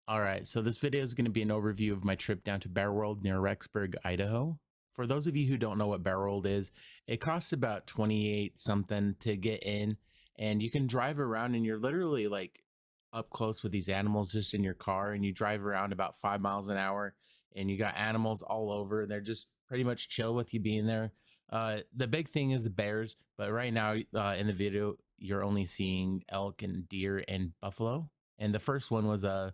All right, so this video is going to be an overview of my trip down to Bear World near Rexburg, Idaho. For those of you who don't know what Bear World is, it costs about 28 something to get in, and you can drive around and you're literally like up close with these animals just in your car, and you drive around about 5 miles an hour, and you got animals all over. They're just pretty much chill with you being there. The big thing is the bears, but right now in the video, you're only seeing elk and deer and buffalo. And the first one was a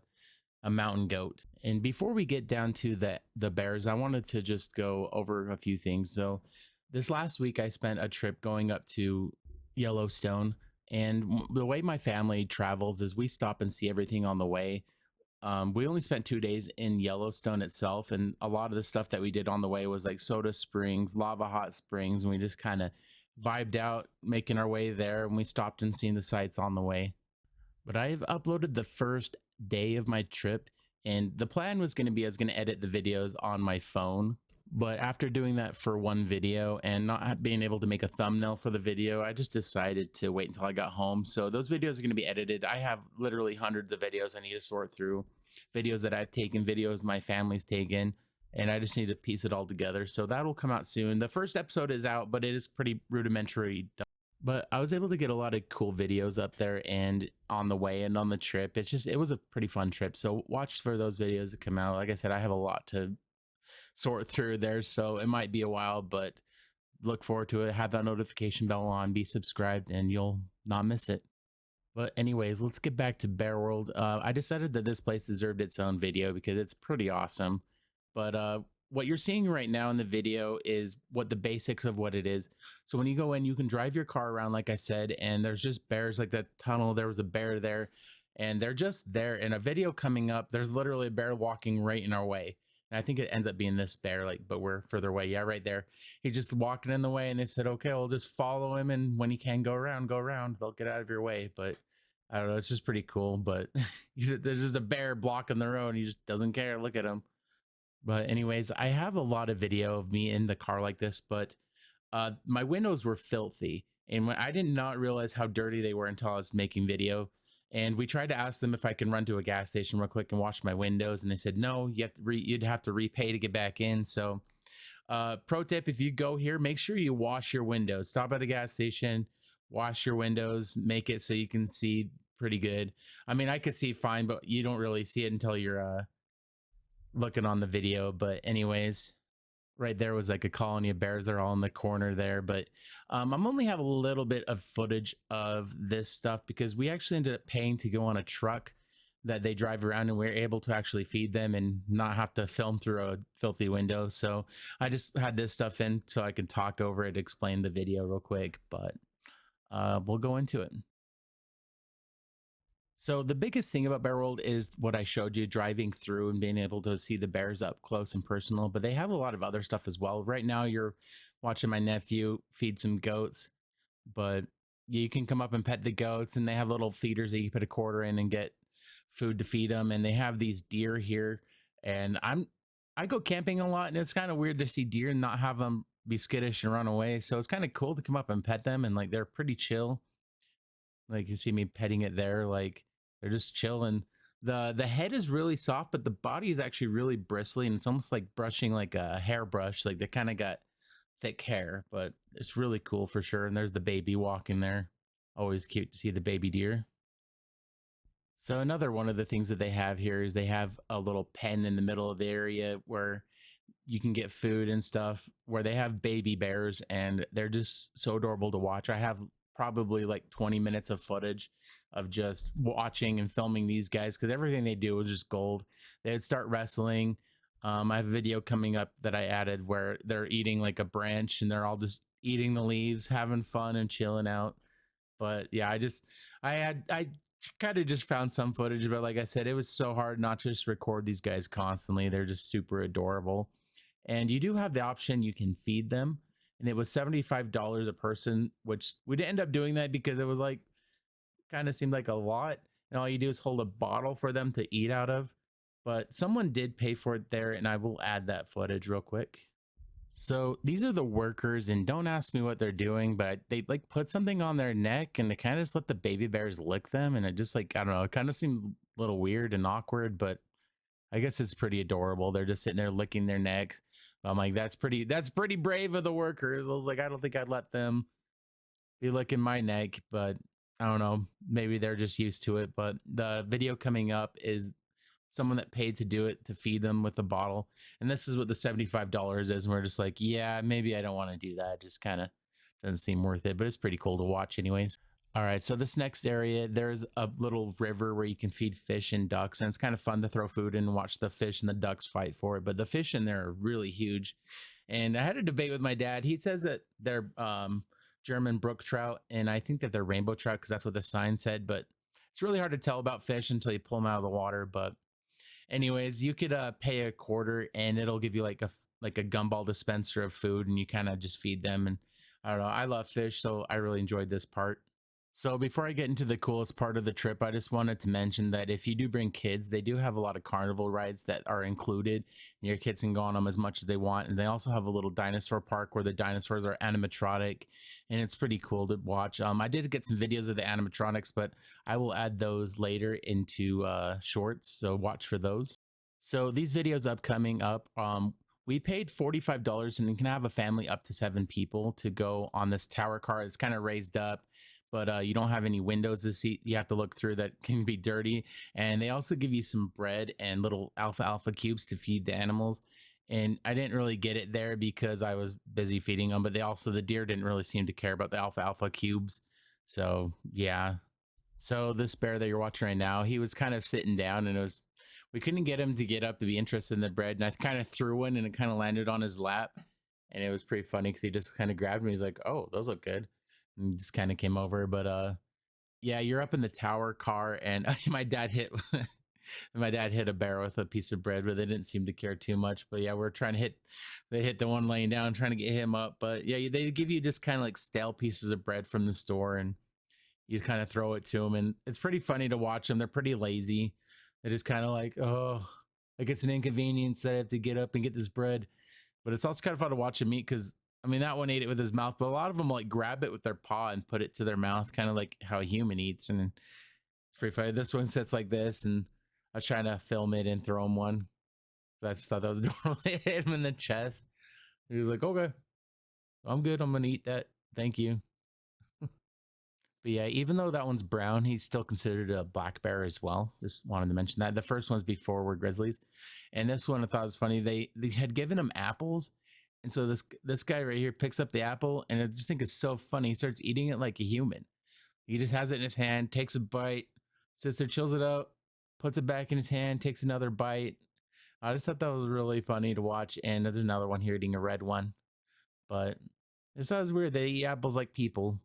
mountain goat. And before we get down to the bears, I wanted to just go over a few things. So this last week I spent a trip going up to Yellowstone, and the way my family travels is we stop and see everything on the way. We only spent 2 days in Yellowstone itself, and a lot of the stuff that we did on the way was like Soda Springs, Lava Hot Springs, and we just kind of vibed out making our way there, and we stopped and seen the sights on the way. But I've uploaded the first day of my trip, and the plan was going to be I was going to edit the videos on my phone. But after doing that for one video and not being able to make a thumbnail for the video, I just decided to wait until I got home. So those videos are going to be edited. I have literally hundreds of videos I need to sort through, videos that I've taken, videos my family's taken, and I just need to piece it all together. So that'll come out soon. The first episode is out, but it is pretty rudimentary. But I was able to get a lot of cool videos up there and on the way and on the trip. It was a pretty fun trip. So watch for those videos to come out. Like I said, I have a lot to sort through there, so it might be a while, but look forward to it. Have that notification bell on, be subscribed, and you'll not miss it. But anyways, let's get back to Bear World. I decided that this place deserved its own video because it's pretty awesome. But what you're seeing right now in the video is what the basics of what it is. So when you go in, you can drive your car around, like I said, and there's just bears like that tunnel. There was a bear there, and they're just there. In a video coming up, there's literally a bear walking right in our way. And I think it ends up being this bear, like, but we're further away. Yeah, right there. He's just walking in the way, and they said, okay, we'll just follow him. And when he can go around, go around. They'll get out of your way. But I don't know. It's just pretty cool. But there's just a bear blocking the road. And he just doesn't care. Look at him. But anyways, I have a lot of video of me in the car like this, but my windows were filthy. And I did not realize how dirty they were until I was making video. And we tried to ask them if I can run to a gas station real quick and wash my windows. And they said, no, you'd have to repay to get back in. So pro tip, if you go here, make sure you wash your windows. Stop at a gas station, wash your windows, make it so you can see pretty good. I mean, I could see fine, but you don't really see it until you're looking on the video. But anyways, right there was like a colony of bears. They're all in the corner there. But I'm only have a little bit of footage of this stuff because we actually ended up paying to go on a truck that they drive around, and we're able to actually feed them and not have to film through a filthy window. So I just had this stuff in so I could talk over it, explain the video real quick, but we'll go into it. So the biggest thing about Bear World is what I showed you, driving through and being able to see the bears up close and personal, but they have a lot of other stuff as well. Right now you're watching my nephew feed some goats, but you can come up and pet the goats, and they have little feeders that you put a quarter in and get food to feed them. And they have these deer here, and I go camping a lot, and it's kind of weird to see deer and not have them be skittish and run away. So it's kind of cool to come up and pet them, and like they're pretty chill. Like you see me petting it there, like they're just chilling. The head is really soft, but the body is actually really bristly, and it's almost like brushing like a hairbrush. Like they kind of got thick hair, but it's really cool for sure. And there's the baby walking there. Always cute to see the baby deer. So another one of the things that they have here is they have a little pen in the middle of the area where you can get food and stuff, where they have baby bears, and they're just so adorable to watch. I have probably like 20 minutes of footage of just watching and filming these guys because everything they do is just gold. They would start wrestling. I have a video coming up that I added where they're eating like a branch, and they're all just eating the leaves, having fun and chilling out. But yeah, I kind of just found some footage, but like I said, it was so hard not to just record these guys constantly. They're just super adorable. And you do have the option, you can feed them. And it was $75 a person, which we didn't end up doing that because it was like kind of seemed like a lot. And all you do is hold a bottle for them to eat out of. But someone did pay for it there, and I will add that footage real quick. So these are the workers, and don't ask me what they're doing, but they like put something on their neck and they kind of just let the baby bears lick them. And it just like, I don't know, it kind of seemed a little weird and awkward, but I guess it's pretty adorable. They're just sitting there licking their necks. I'm like, that's pretty brave of the workers. I was like, I don't think I'd let them be licking my neck, but I don't know. Maybe they're just used to it. But the video coming up is someone that paid to do it to feed them with a bottle. And this is what the $75 is. And we're just like, yeah, maybe I don't want to do that. Just kind of doesn't seem worth it, but it's pretty cool to watch anyways. All right, so this next area, there's a little river where you can feed fish and ducks, and it's kind of fun to throw food in and watch the fish and the ducks fight for it. But the fish in there are really huge. And I had a debate with my dad. He says that they're German brook trout, and I think that they're rainbow trout because that's what the sign said. But it's really hard to tell about fish until you pull them out of the water. But anyways, you could pay a quarter, and it'll give you like a gumball dispenser of food, and you kind of just feed them. And I don't know. I love fish, so I really enjoyed this part. So before I get into the coolest part of the trip, I just wanted to mention that if you do bring kids, they do have a lot of carnival rides that are included. And your kids can go on them as much as they want. And they also have a little dinosaur park where the dinosaurs are animatronic, and it's pretty cool to watch. I did get some videos of the animatronics, but I will add those later into shorts, so watch for those. So these videos upcoming up, we paid $45 and you can have a family up to 7 people to go on this tower car. It's kind of raised up, but you don't have any windows to see. You have to look through that can be dirty. And they also give you some bread and little alfalfa cubes to feed the animals. And I didn't really get it there because I was busy feeding them, but the deer didn't really seem to care about the alfalfa cubes. So yeah. So this bear that you're watching right now, he was kind of sitting down, and we couldn't get him to get up to be interested in the bread. And I kind of threw one and it kind of landed on his lap. And it was pretty funny because he just kind of grabbed me. He's like, oh, those look good. And he just kind of came over. But yeah, you're up in the tower car, and my dad hit my dad hit a bear with a piece of bread, but they didn't seem to care too much. But yeah, we're trying to they hit the one laying down, trying to get him up. But yeah, they give you just kind of like stale pieces of bread from the store, and you kind of throw it to them, and it's pretty funny to watch them. They're pretty lazy. They're just kind of like, oh, like it's an inconvenience that I have to get up and get this bread. But it's also kind of fun to watch them eat because, I mean, that one ate it with his mouth, but a lot of them like grab it with their paw and put it to their mouth, kind of like how a human eats. And it's pretty funny. This one sits like this, and I was trying to film it and throw him one. So I just thought that was adorable. It hit him in the chest. He was like, okay, I'm good. I'm going to eat that. Thank you. But yeah, even though that one's brown, he's still considered a black bear as well. Just wanted to mention that. The first ones before were grizzlies, and this one I thought was funny. They had given him apples, and so this guy right here picks up the apple, and I just think it's so funny. He starts eating it like a human. He just has it in his hand, takes a bite, sits there, chills it out, puts it back in his hand, takes another bite. I just thought that was really funny to watch. And there's another one here eating a red one, but it sounds weird. They eat apples like people.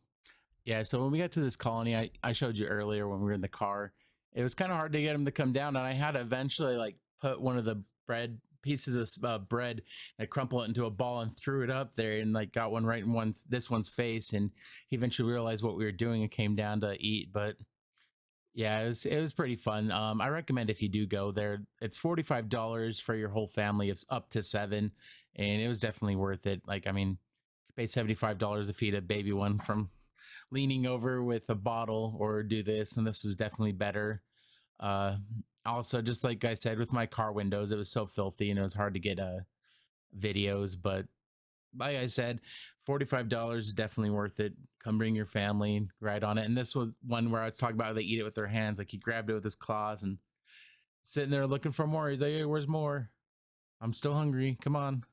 Yeah, so when we got to this colony, I showed you earlier when we were in the car, it was kind of hard to get him to come down, and I had to eventually like put one of the bread pieces of bread and crumple it into a ball and threw it up there, and like got one right in this one's face, and he eventually realized what we were doing and came down to eat. But yeah, it was pretty fun. I recommend if you do go there, it's $45 for your whole family of up to 7, and it was definitely worth it. Like, I mean, you pay $75 to feed a baby one from leaning over with a bottle or do this, and this was definitely better. uh Also, just like I said, with my car windows, it was so filthy and it was hard to get videos. But like I said, $45 is definitely worth it. Come bring your family and ride on it. And this was one where I was talking about how they eat it with their hands. Like, he grabbed it with his claws and sitting there looking for more. He's like, hey, where's more? I'm still hungry, come on.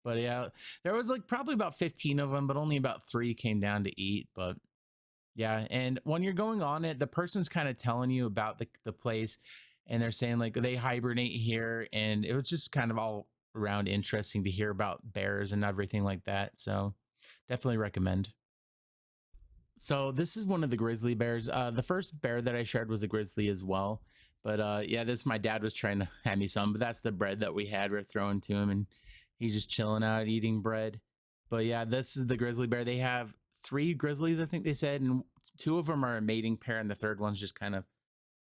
But yeah, there was like probably about 15 of them, but only about 3 came down to eat. But yeah, and when you're going on it, the person's kind of telling you about the place, and they're saying like they hibernate here, and it was just kind of all around interesting to hear about bears and everything like that. So definitely recommend. So this is one of the grizzly bears. The first bear that I shared was a grizzly as well. But yeah, this my dad was trying to hand me some, but that's the bread that we had. We're throwing to him, and he's just chilling out eating bread. But yeah, this is the grizzly bear. They have 3 grizzlies, I think they said, and 2 of them are a mating pair, and the third one's just kind of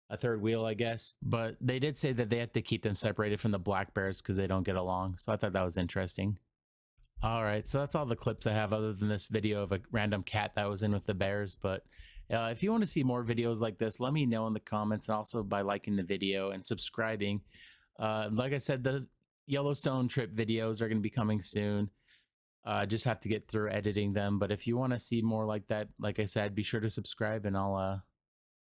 a third wheel, I guess. But they did say that they have to keep them separated from the black bears because they don't get along. So I thought that was interesting. All right, so that's all the clips I have other than this video of a random cat that was in with the bears. But if you want to see more videos like this, let me know in the comments, and also by liking the video and subscribing. Like I said, the Yellowstone trip videos are going to be coming soon. Just have to get through editing them. But if you want to see more like that, like I said, be sure to subscribe, and I'll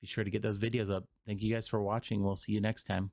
be sure to get those videos up. Thank you guys for watching. We'll see you next time.